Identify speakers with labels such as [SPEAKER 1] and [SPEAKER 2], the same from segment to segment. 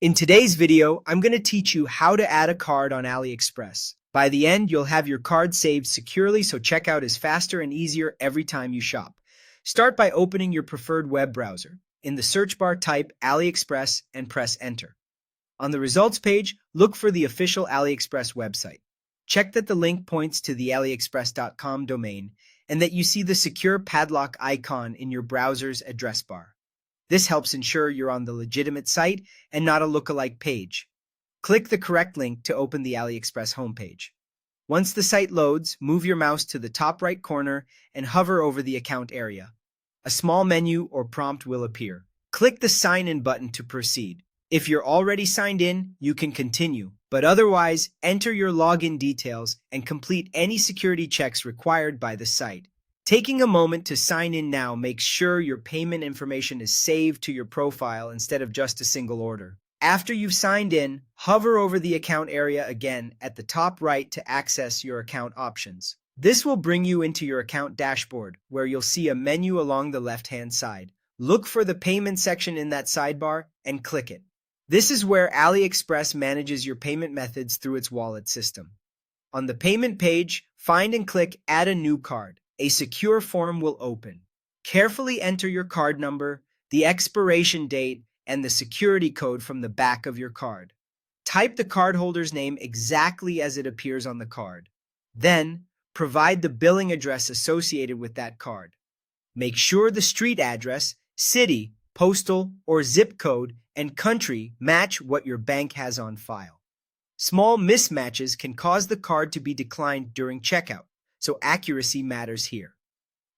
[SPEAKER 1] In today's video, I'm going to teach you how to add a card on AliExpress. By the end, you'll have your card saved securely so checkout is faster and easier every time you shop. Start by opening your preferred web browser. In the search bar, type AliExpress and press Enter. On the results page, look for the official AliExpress website. Check that the link points to the aliexpress.com domain and that you see the secure padlock icon in your browser's address bar. This helps ensure you're on the legitimate site and not a lookalike page. Click the correct link to open the AliExpress homepage. Once the site loads, move your mouse to the top right corner and hover over the account area. A small menu or prompt will appear. Click the Sign In button to proceed. If you're already signed in, you can continue, but otherwise, enter your login details and complete any security checks required by the site. Taking a moment to sign in now makes sure your payment information is saved to your profile instead of just a single order. After you've signed in, hover over the account area again at the top right to access your account options. This will bring you into your account dashboard, where you'll see a menu along the left-hand side. Look for the payment section in that sidebar and click it. This is where AliExpress manages your payment methods through its wallet system. On the payment page, find and click Add a New Card. A secure form will open. Carefully enter your card number, the expiration date, and the security code from the back of your card. Type the cardholder's name exactly as it appears on the card. Then, provide the billing address associated with that card. Make sure the street address, city, postal, or zip code, and country match what your bank has on file. Small mismatches can cause the card to be declined during checkout, so accuracy matters here.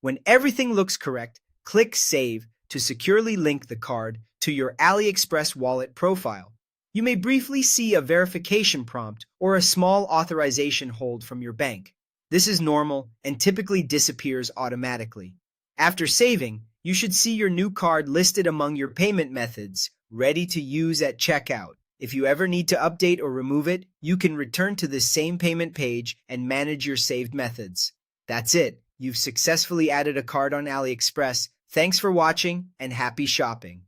[SPEAKER 1] When everything looks correct, click Save to securely link the card to your AliExpress wallet profile. You may briefly see a verification prompt or a small authorization hold from your bank. This is normal and typically disappears automatically. After saving, you should see your new card listed among your payment methods, ready to use at checkout. If you ever need to update or remove it, you can return to this same payment page and manage your saved methods. That's it. You've successfully added a card on AliExpress. Thanks for watching and happy shopping.